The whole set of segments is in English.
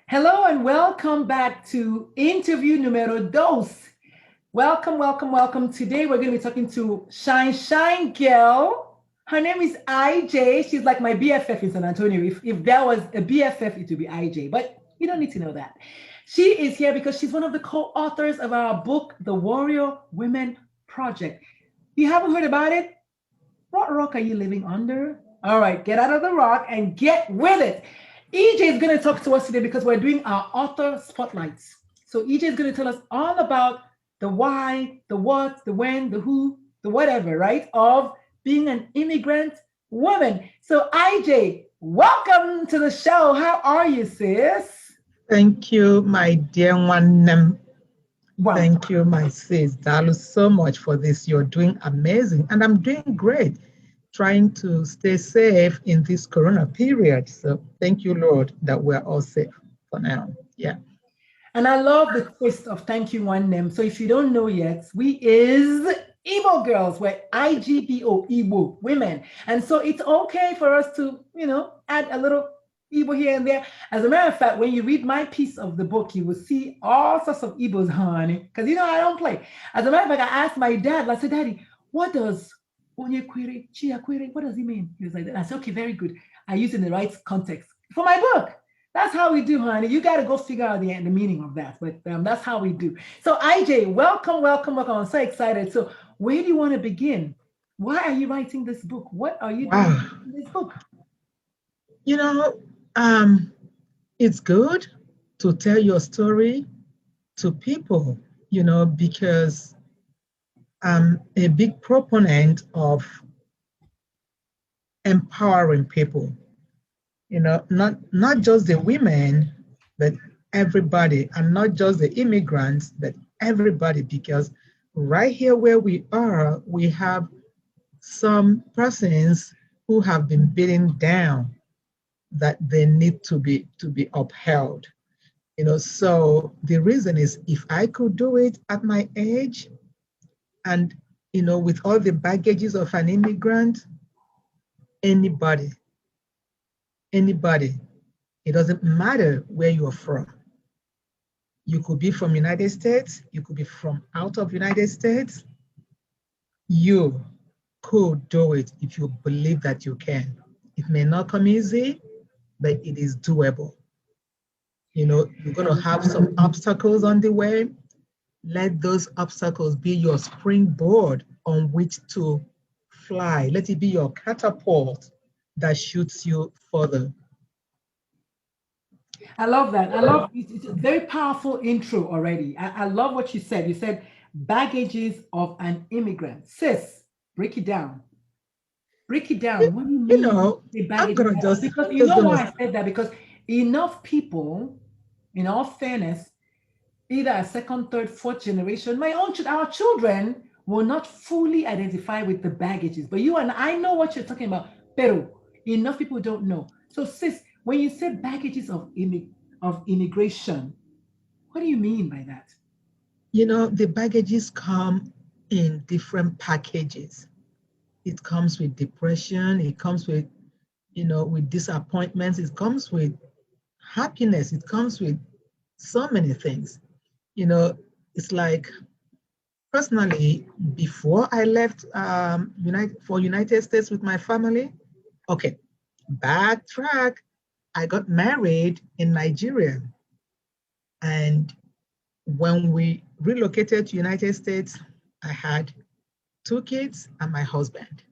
Hello and welcome back to interview numero dos. Welcome, welcome, welcome. Today we're going to be talking to Shine Girl. Her name is Ijay. She's like my BFF in San Antonio. If there was a BFF, it would be Ijay, but you don't need to know that. She is here because she's one of the co-authors of our book, The Warrior Women Project. You haven't heard about it? What rock are you living under? All right, get out of the rock and get with it. EJ is going to talk to us today because we're doing our author spotlights. So EJ is going to tell us all about the why, the what, the when, the who, the whatever, right? Of being an immigrant woman. So IJ, welcome to the show. How are you, sis? Thank you, my dear one. Wow. Thank you, my sis. Dalu, so much for this. You're doing amazing. And I'm doing great, trying to stay safe in this corona period. So thank you, Lord, that we're all safe for now. Yeah. And I love the twist of thank you one name. So if you don't know yet, we is Igbo girls. We're IGPO, Igbo women. And so it's okay for us to, add a little Igbo here and there. As a matter of fact, when you read my piece of the book, you will see all sorts of Igbos, honey. Because I don't play. As a matter of fact, I asked my dad, I said, Daddy, what does Onye Kwere, Chia Kwere, what does he mean? He was like that. I said, okay, very good. I use it in the right context for my book. That's how we do, honey. You got to go figure out the meaning of that. But that's how we do. So, IJ, welcome, welcome, welcome. I'm so excited. So, where do you want to begin? Why are you writing this book? What are you doing Wow. in this book? You know, um, it's good to tell your story to people, because I'm a big proponent of empowering people, not just the women, but everybody, and not just the immigrants, but everybody, because right here where we are, we have some persons who have been beaten down that they need to be upheld. So the reason is, if I could do it at my age, and with all the baggages of an immigrant, anybody, anybody, it doesn't matter where you're from. You could be from United States, you could be from out of United States. You could do it if you believe that you can. It may not come easy, but it is doable. You're going to have some obstacles on the way. Let those obstacles be your springboard on which to fly. Let it be your catapult that shoots you further. I love that. I love it's a very powerful intro already. I love what you said. You said baggages of an immigrant. Sis, break it down. Break it down. What do you You mean know, the I'm baggage? gonna just Because you just know gonna why I said that? Because enough people, in all fairness, either a second, third, fourth generation, our children will not fully identify with the baggages. But you and I know what you're talking about. Pero enough people don't know. So sis, when you say baggages of immigration, what do you mean by that? the baggages come in different packages. It comes with depression, it comes with disappointments, it comes with happiness, it comes with so many things. You know, it's like, personally, before I left United States with my family, okay, backtrack. I got married in Nigeria, and when we relocated to United States, I had two kids and my husband.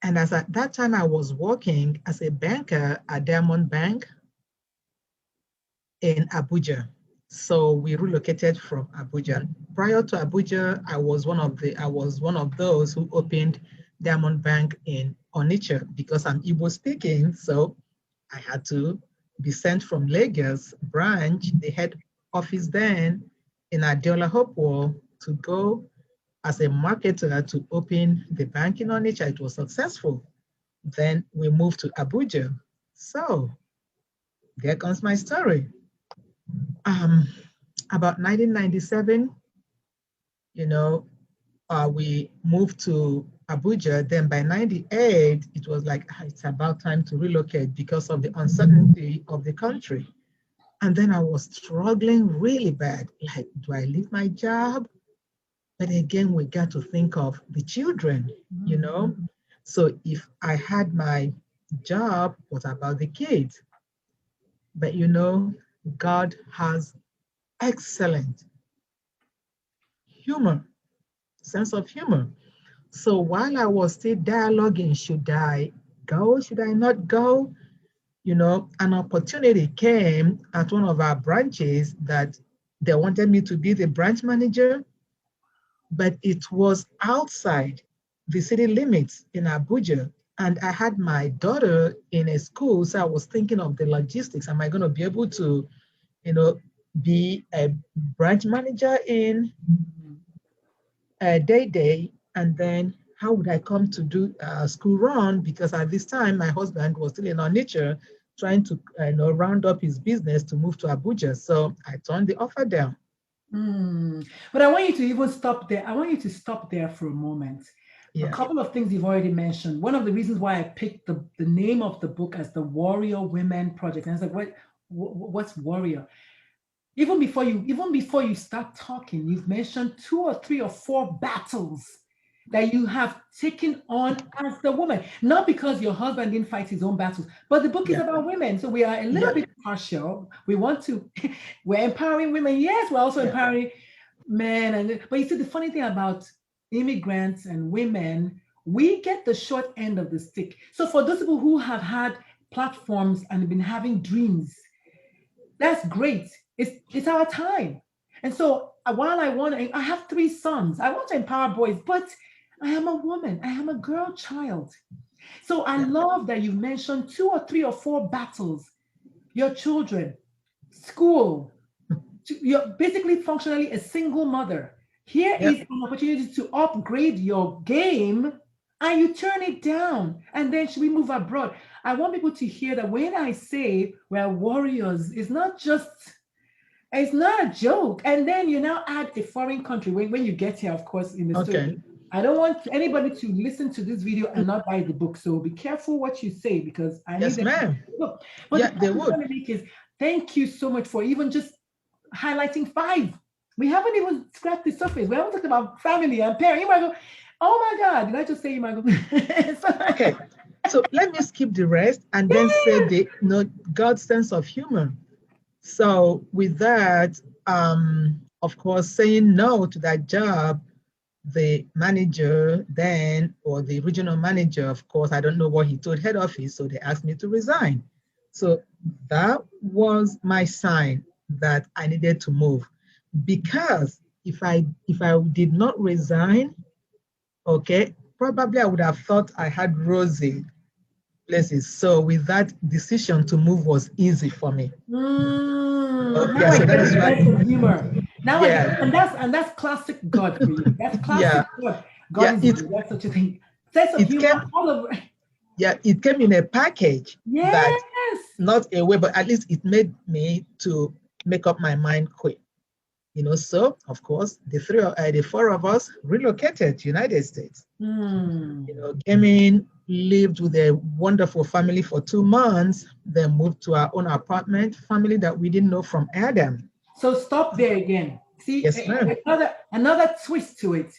And as at that time, I was working as a banker at Diamond Bank in Abuja. So we relocated from Abuja. Prior to Abuja, I was one of those who opened Diamond Bank in Onitsha because I'm Igbo speaking. So I had to be sent from Lagos branch, the head office then in Adiola Hopewell, to go as a marketer to open the bank in Onitsha. It was successful. Then we moved to Abuja. So there comes my story. Um, about 1997, you know, we moved to Abuja. Then by 98, it was like, it's about time to relocate because of the uncertainty of the country. And then I was struggling really bad. Like, do I leave my job? But again, we got to think of the children, you know? So if I had my job, what about the kids? But God has excellent humor, sense of humor. So while I was still dialoguing, should I go? Should I not go? An opportunity came at one of our branches that they wanted me to be the branch manager, but it was outside the city limits in Abuja. And I had my daughter in a school, so I was thinking of the logistics. Am I going to be able to, you know, be a branch manager in day, and then how would I come to do school run? Because at this time, my husband was still in Onitsha, trying to round up his business to move to Abuja. So I turned the offer down. But I want you to even stop there. I want you to stop there for a moment. A Yeah. couple of things you've already mentioned. One of the reasons why I picked the name of the book as the Warrior Women Project. And I was like, what's warrior? Even before you start talking, you've mentioned 2 or 3 or 4 battles that you have taken on as the woman. Not because your husband didn't fight his own battles, but the book is Yeah. about women. So we are a little Yeah. bit partial. We want to, we're empowering women. Yes, we're also Yeah. empowering men. But you see, the funny thing about immigrants and women, we get the short end of the stick. So for those people who have had platforms and been having dreams, that's great. It's our time. And so while I have 3 sons. I want to empower boys, but I am a woman. I am a girl child. So I Yeah. love that you mentioned 2 or 3 or 4 battles. Your children, school. You're basically functionally a single mother. Here Yeah. is an opportunity to upgrade your game and you turn it down. And then should we move abroad? I want people to hear that when I say we're warriors, it's not a joke. And then you now add a foreign country when you get here, of course, in the Okay. story. I don't want anybody to listen to this video and not buy the book. So be careful what you say because I need Yes, them to ma'am. buy the book. But the Yeah, point they I'm would. trying to make is thank you so much for even just highlighting 5. We haven't even scratched the surface. We haven't talked about family and parent. You might go, oh my God, did I just say you might go? Okay. So let me skip the rest and then say Yes. the God's sense of humor. So with that, of course, saying no to that job, the manager then, or the regional manager, of course, I don't know what he told head office, so they asked me to resign. So that was my sign that I needed to move. Because if I did not resign, okay, probably I would have thought I had rosy places. So with that, decision to move was easy for me. Now Yeah, I so that get is the why. sense of humor. Now I get, Yeah, and that's classic God for you. That's classic yeah, God. God yeah. is It good. That's such a thing. Sense of it humor came all over. yeah, it came in a package that Yes. not a way, but at least it made me to make up my mind quick. So of course the 4 of us relocated to United States. Came in, lived with a wonderful family for 2 months, then moved to our own apartment, family that we didn't know from Adam. So stop there again. See, Yes, ma'am. another twist to it.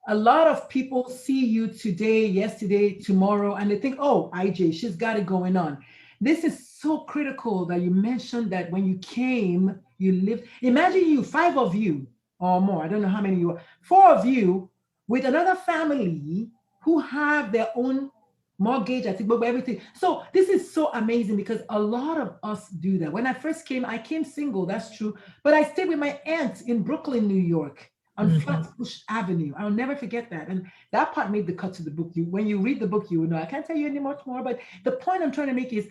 A lot of people see you today, yesterday, tomorrow, and they think, oh, IJ, she's got it going on. This is so critical that you mentioned that when you came, you lived. Imagine you, 5 of you or more, I don't know how many you are, 4 of you with another family who have their own mortgage, I think, but everything. So this is so amazing because a lot of us do that. When I first came, I came single, that's true, but I stayed with my aunt in Brooklyn, New York on Mhm. Flatbush Avenue. I'll never forget that. And that part made the cut to the book. When you read the book, you will know. I can't tell you any much more, but the point I'm trying to make is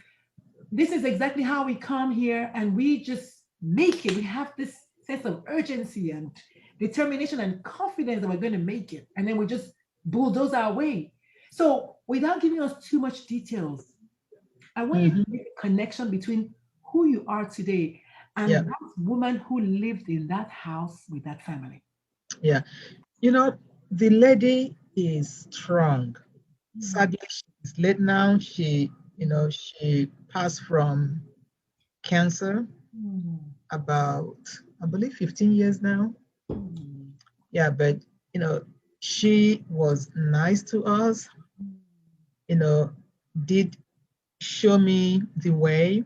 this is exactly how we come here and we just make it. We have this sense of urgency and determination and confidence that we're going to make it. And then we just bulldoze our way. So without giving us too much details, I want you to Mhm. make a connection between who you are today Yeah, and that woman who lived in that house with that family. yeah. You know, the lady is strong. Sadly, she's late now. She passed from cancer. about, I believe, 15 years now. Yeah, but you know, she was nice to us, you know, did show me the way,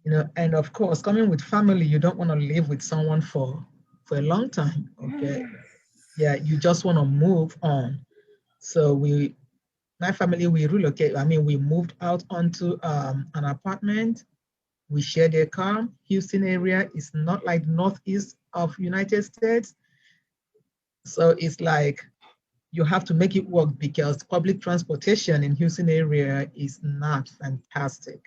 you know, and of course, coming with family, you don't want to live with someone for a long time. Okay. Yeah, you just want to move on. So my family, we relocate. I mean, we moved out onto an apartment. We shared a car. Houston area is not like northeast of United States. So it's like you have to make it work because public transportation in Houston area is not fantastic.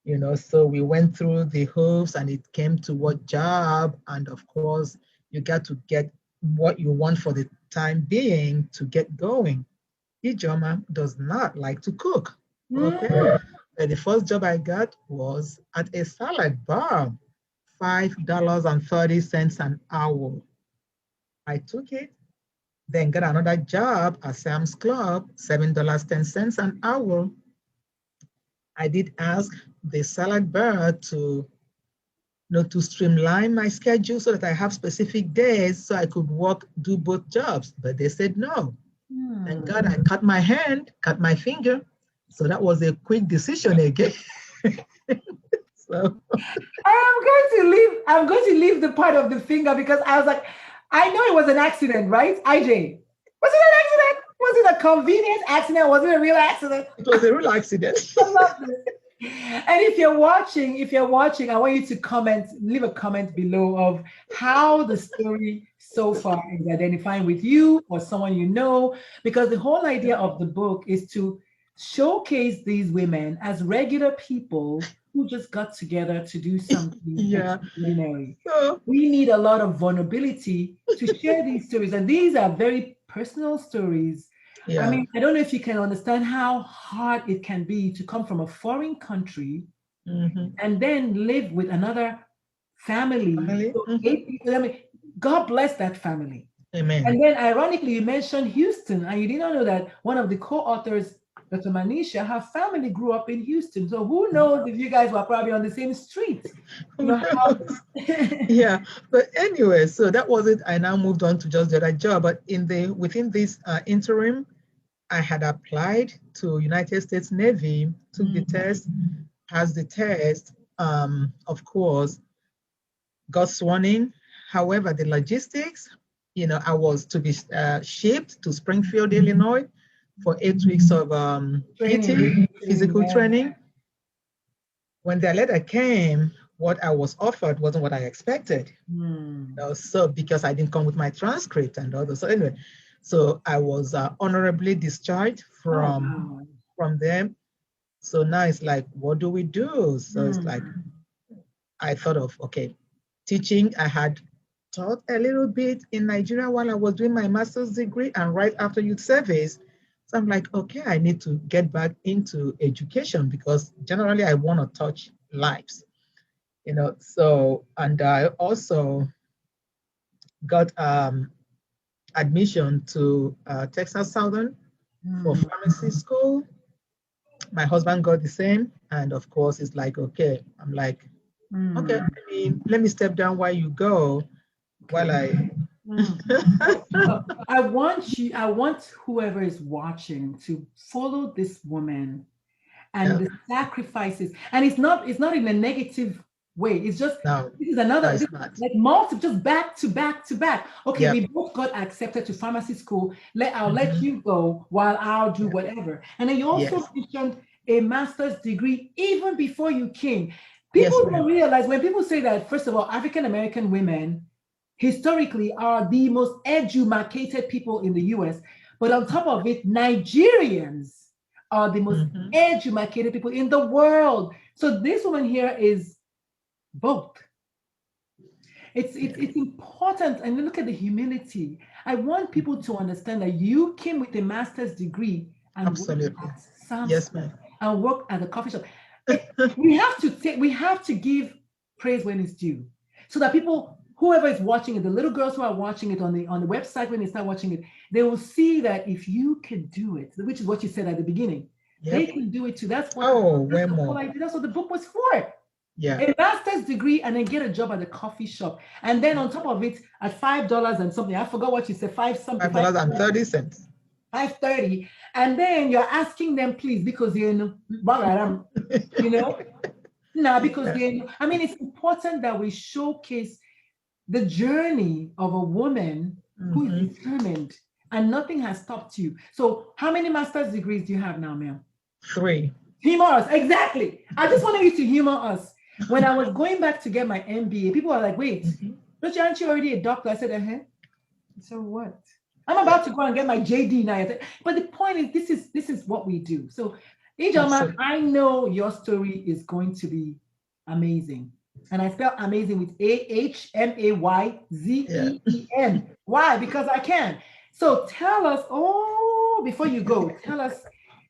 You know, so we went through the hoops and it came to what job. And of course, you got to get what you want for the time being to get going. Ijoma does not like to cook. Okay. And the first job I got was at a salad bar, $5.30 an hour. I took it, then got another job at Sam's Club, $7.10 an hour. I did ask the salad bar to to streamline my schedule so that I have specific days so I could work, do both jobs. But they said no. Thank God I cut my hand, cut my finger. So that was a quick decision again. So I'm going to leave the part of the finger because I was like, I know it was an accident, right? IJ. Was it an accident? Was it a convenient accident? Was it a real accident? it was a real accident. I love this. And if you're watching, I want you to comment, leave a comment below of how the story so far is identifying with you or someone you know, because the whole idea of the book is to showcase these women as regular people who just got together to do something Yeah. extraordinary. So, We need a lot of vulnerability to share these stories, and these are very personal stories. I yeah. mean, I don't know if you can understand how hard it can be to come from a foreign country Mhm. and then live with another family. Family. So 8 people. I mean, God bless that family. Amen. And then, ironically, you mentioned Houston, and you did not know that one of the co-authors, Dr. Manisha, her family grew up in Houston. So who knows if you guys were probably on the same street? You Who know how? knows? Yeah. But anyway, so that was it. I now moved on to just the other job. But within this interim, I had applied to United States Navy, took the test, passed the test, of course, got sworn in. However, the logistics, I was to be shipped to Springfield, Illinois for 8 weeks of Training, PT, physical yeah. training. When the letter came, what I was offered wasn't what I expected. So because I didn't come with my transcript and all this. So anyway, so I was honorably discharged from them. So now it's like, what do we do? So it's like, I thought of, okay, teaching. I had taught a little bit in Nigeria while I was doing my master's degree and right after youth service. So I'm like, okay, I need to get back into education because generally I want to touch lives, So, and I also got admission to Texas Southern for pharmacy school. My husband got the same. And of course, it's like, okay, I'm like, okay, let me step down while you go, while I. I want whoever is watching to follow this woman and Yeah. the sacrifices. And it's not in a negative way. It's just No, this is another it's this, not. like multiple, just back to back to back. Okay, Yeah. we both got accepted to pharmacy school. I'll let you go while I'll do whatever. And then you also Yes. mentioned a master's degree even before you came. Yes, People ma'am. don't realize when people say that, first of all, African American women historically are the most educated people in the US. But on top of it, Nigerians are the most educated people in the world. So this woman here is both. It's important, and look at the humility. I want people to understand that you came with a master's degree and worked Absolutely. at Sam's Yes, Club ma'am. and worked at a coffee shop. We have to give praise when it's due, so that people, whoever is watching it, the little girls who are watching it on the website, when they start watching it, they will see that if you can do it, which is what you said at the beginning, they Yep. can do it too. That's Oh, that's way the whole more. idea. That's what the book was for. Yeah. A master's degree and then get a job at a coffee shop. And then on top of it, at $5 and something, I forgot what you said, five something, $5.30. 5.30. And then you're asking them, please, because you know, now because Yeah. I mean, it's important that we showcase the journey of a woman who is Mhm. determined and nothing has stopped you. So how many master's degrees do you have now, ma'am? 3. Humor us. Exactly. I just wanted you to humor us. When I was going back to get my MBA, people were like, wait, Mhm. aren't you already a doctor? I said, uh-huh. So what? I'm about to go and get my JD now. But the point is, this is what we do. So, Ijoma, Absolutely. I know your story is going to be amazing. And I spell amazing with Yeah. AHMAYZEEN. Why? Because I can. So tell us, before you go, tell us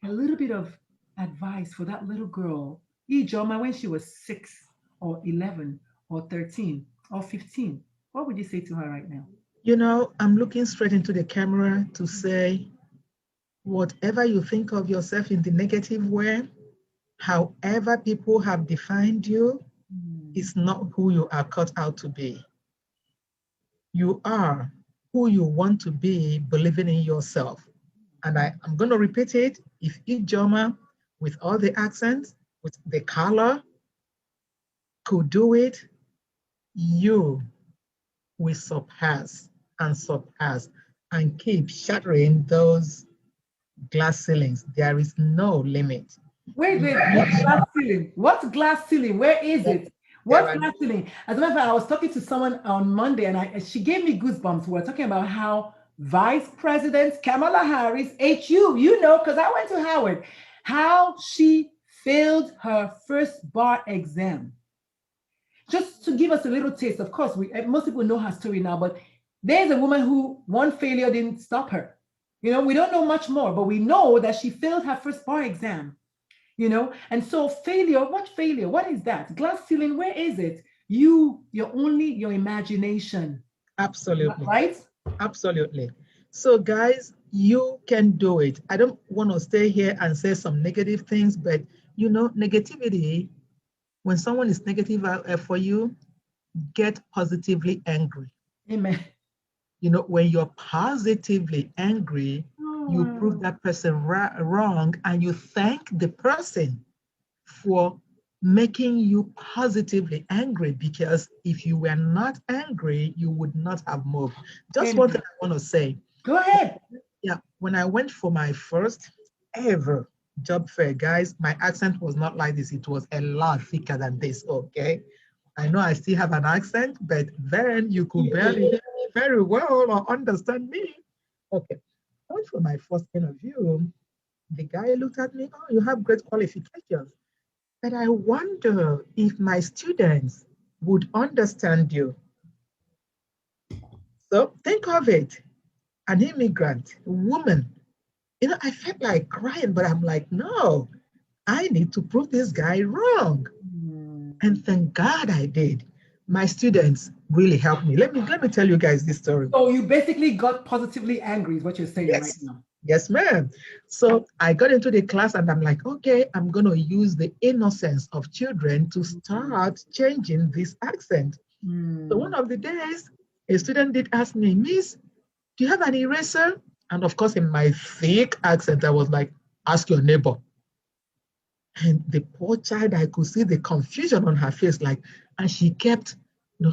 a little bit of advice for that little girl, Ijoma, when she was 6 or 11 or 13 or 15. What would you say to her right now? I'm looking straight into the camera to say, whatever you think of yourself in the negative way, however people have defined you, is not who you are cut out to be. You are who you want to be, believing in yourself. And I'm going to repeat it. If Ijoma, with all the accents, with the color, could do it, you will surpass and keep shattering those glass ceilings. There is no limit. Wait, what glass ceiling? What's glass ceiling? Where is it? There What's are, glass ceiling? As a matter of fact, I was talking to someone on Monday and she gave me goosebumps. We were talking about how Vice President Kamala Harris, HU, because I went to Howard, how she failed her first bar exam. Just to give us a little taste, of course, most people know her story now, but there's a woman who one failure didn't stop her. We don't know much more, but we know that she failed her first bar exam. And so failure, what is that? Glass ceiling, where is it? You're only your imagination. absolutely, Right? absolutely. So, guys, you can do it. I don't want to stay here and say some negative things, but negativity, when someone is negative for you, get positively angry. Amen. When you're positively angry, you prove Oh, that person wrong and you thank the person for making you positively angry, because if you were not angry, you would not have moved. Just one thing amen. I want to say. Go ahead. Yeah, when I went for my first ever job fair, guys, my accent was not like this. It was a lot thicker than this, okay? I know I still have an accent, but then you could barely hear me very well or understand me. Okay, I went for my first interview. The guy looked at me, oh, you have great qualifications. But I wonder if my students would understand you. So think of it, an immigrant, woman. I felt like crying, but I'm like, no, I need to prove this guy wrong. And thank God I did. My students really helped me. Let me tell you guys this story. So you basically got positively angry, is what you're saying right Yes. now. Yes, ma'am. So I got into the class and I'm like, okay, I'm going to use the innocence of children to start changing this accent. So one of the days, a student did ask me, Miss, do you have an eraser? And of course, in my thick accent, I was like, ask your neighbor. And the poor child, I could see the confusion on her face, and she kept,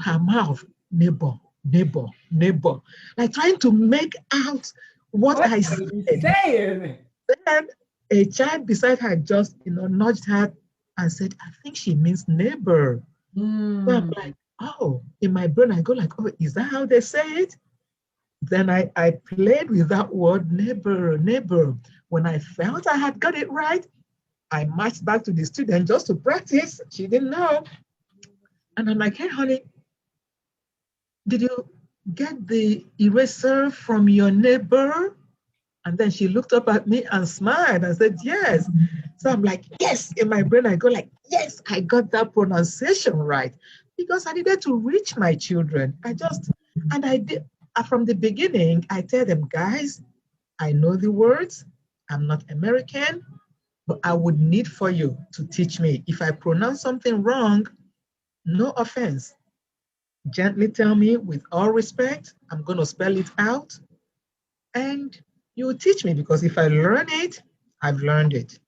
her mouth, neighbor, neighbor, neighbor, like trying to make out what What I are you said. saying? Then a child beside her just, nudged her and said, I think she means neighbor. So I'm like, oh, in my brain, I go like, oh, is that how they say it? Then I played with that word, neighbor, neighbor. When I felt I had got it right, I marched back to the student just to practice. She didn't know. And I'm like, hey, honey, did you get the eraser from your neighbor? And then she looked up at me and smiled and said, yes. So I'm like, yes. In my brain, I go like, yes, I got that pronunciation right. Because I needed to reach my children. And I did. From the beginning, I tell them, guys, I know the words. I'm not American, but I would need for you to teach me. If I pronounce something wrong, no offense. Gently tell me with all respect, I'm going to spell it out, and you teach me, because if I learn it, I've learned it,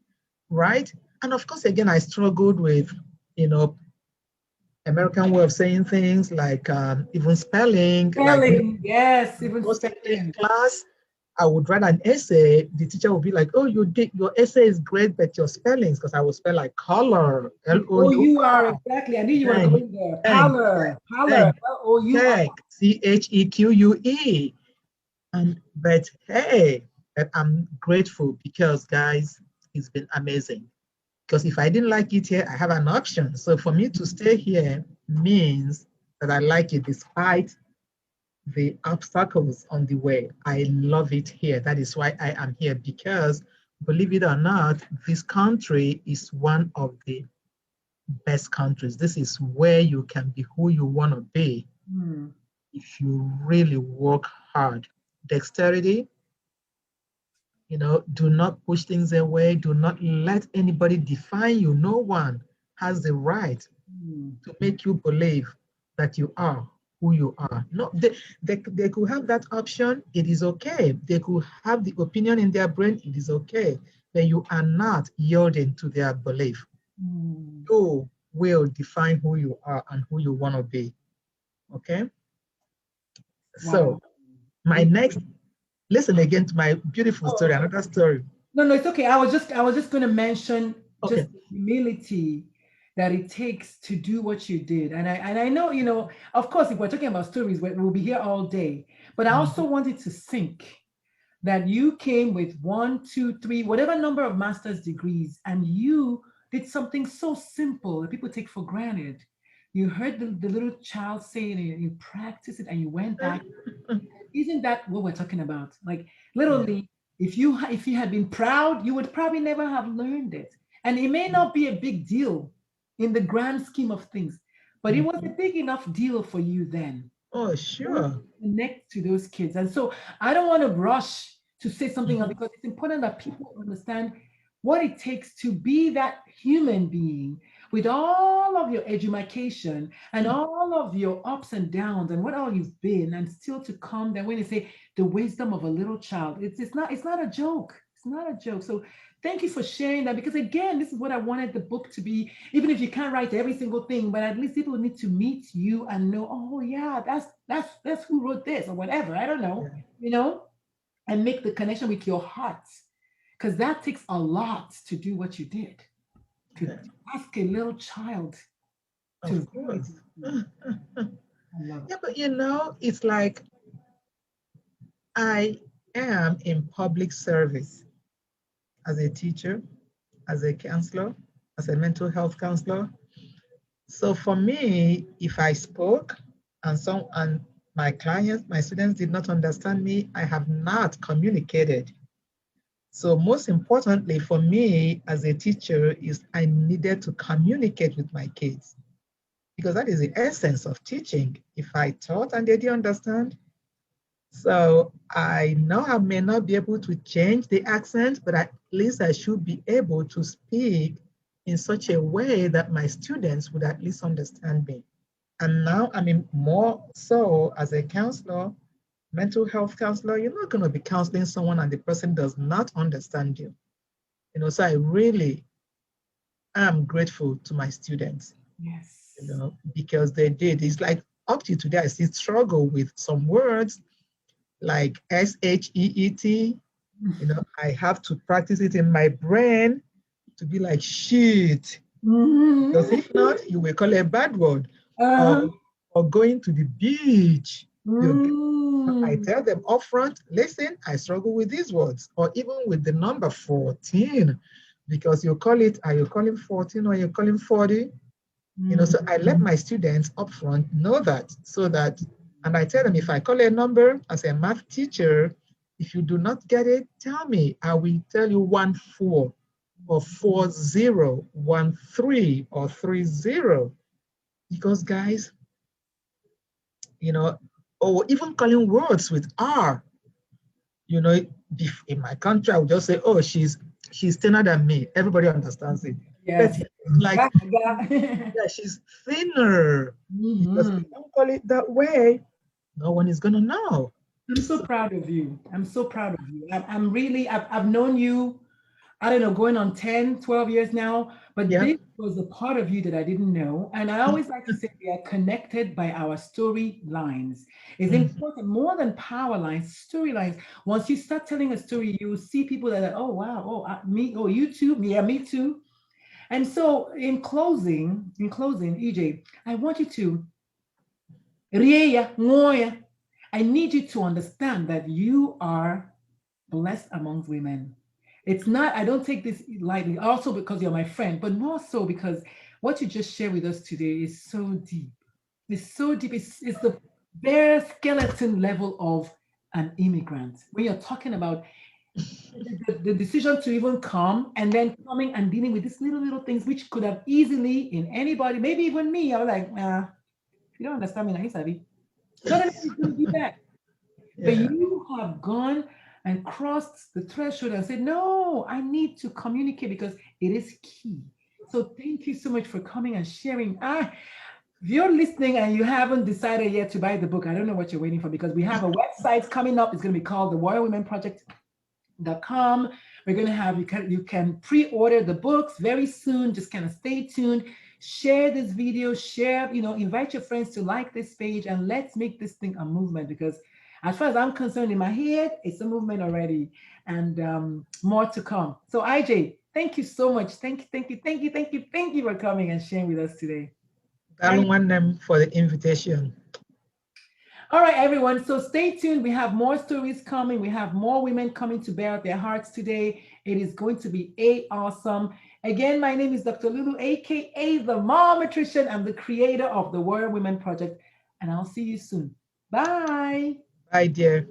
right? And of course, again, I struggled with, you know, American way of saying things, like even spelling, like maybe Spelling, yes, even most English spelling. class, I would write an essay. The teacher would be like, "Oh, you did your essay is great, but your spellings," because I would spell like color, Oh, you are L-O-U-R, exactly. I knew you were then going there. then Parlor, parlor, then L-O-U-R. check, CHEQUE. And but hey, but I'm grateful because guys, it's been amazing. Because if I didn't like it here, I have an option. So for me to stay here means that I like it despite the obstacles on the way. I love it here. That is why I am here, because believe it or not, this country is one of the best countries. This is where you can be who you want to be Hmm. if you really work hard. Dexterity, do not push things away. Do not let anybody define you. No one has the right Hmm. to make you believe that you are who you are. No, they could have that option. It is okay. They could have the opinion in their brain. It is okay. But you are not yielding to their belief. Hmm. You will define who you are and who you want to be. Okay? So, Wow. my next, listen again to my beautiful story, Oh, another story. no, no, it's okay. I was just going to mention Okay. just the humility that it takes to do what you did. And I know, of course, if we're talking about stories, we'll be here all day. But I also Mhm. wanted to think that you came with one, two, three, whatever number of master's degrees, and you did something so simple that people take for granted. You heard the little child say it, and you practiced it, and you went back. Isn't that what we're talking about? Like Yeah. literally, if you had been proud, you would probably never have learned it, and it may not be a big deal in the grand scheme of things, but it was a Mhm. big enough deal for you then. Oh, You sure. connect to those kids, and so I don't want to rush to say something else, Mhm. because it's important that people understand what it takes to be that human being with all of your education and all of your ups and downs and what all you've been, and still to come then when you say the wisdom of a little child, it's not a joke. It's not a joke. So thank you for sharing that, because again, this is what I wanted the book to be. Even if you can't write every single thing, but at least people need to meet you and know, oh yeah, that's who wrote this or whatever, I don't know, Yeah. and make the connection with your heart, because that takes a lot to do what you did, to Yeah. ask a little child to Of really course. do it. I love Yeah, but it's like I am in public service as a teacher, as a counselor, as a mental health counselor. So for me, if I spoke and my clients, my students did not understand me, I have not communicated. So most importantly for me as a teacher is I needed to communicate with my kids, because that is the essence of teaching. If I taught and they didn't understand, so I know I may not be able to change the accent, but at least I should be able to speak in such a way that my students would at least understand me. And now, I mean, more so as a counselor, mental health counselor, you're not going to be counseling someone and the person does not understand you. So I really am grateful to my students, Yes. because they did. It's like up to today, I still struggle with some words like SHEET. I have to practice it in my brain to be like shit, because Mhm. if not, you will call it a bad word. Or, Uh-huh. or going to the beach. I Mm. tell them upfront, listen, I struggle with these words, or even with the number 14, because are you calling 14 or you're calling 40? Mm. So I let my students upfront know that, so that, and I tell them, if I call a number as a math teacher, if you do not get it, tell me. I will tell you 1 4 or 4 0, 1 3 or 3 0. Because guys, you know, or even calling words with R, you know, in my country, I would just say, oh, she's thinner than me. Everybody understands it. but Yes. like, Yeah. yeah, she's thinner because we Mhm. don't call it that way. No one is gonna know. I'm so So, proud of you. I'm so proud of you. I'm really, I've known you, I don't know, going on 10, 12 years now, but yeah. this was a part of you that I didn't know. And I always like to say we are connected by our storylines. It's Mhm. important more than power lines, storylines. Once you start telling a story, you see people that are, oh, wow, oh, me, oh, you too, yeah, me too. And so in closing, EJ, I want you to Rieya, ngoya. I need you to understand that you are blessed amongst women. It's not, I don't take this lightly, also because you're my friend, but more so because what you just shared with us today is so deep. It's so deep. It's the bare skeleton level of an immigrant. When you're talking about the decision to even come and then coming and dealing with these little things, which could have easily in anybody, maybe even me, I was like, nah, you don't understand me, now, Sabi. Not everybody's going to do that. But Yeah. you have gone and crossed the threshold and said, no, I need to communicate because it is key. So thank you so much for coming and sharing. If you're listening and you haven't decided yet to buy the book, I don't know what you're waiting for because we have a website coming up. It's going to be called the Warrior Women Project.com. We're going to have you can pre-order the books very soon. Just kind of stay tuned. Share this video, invite your friends to like this page, and let's make this thing a movement because as far as I'm concerned, in my head, it's a movement already, and more to come. So, IJ, thank you so much. Thank you for coming and sharing with us today. Darling, want them for the invitation. All right, everyone. So stay tuned. We have more stories coming. We have more women coming to bear out their hearts today. It is going to be awesome. Again, my name is Dr. Lulu, aka the Mom Nutrition. I'm the creator of the Warrior Women Project, and I'll see you soon. Bye. Bye, dear.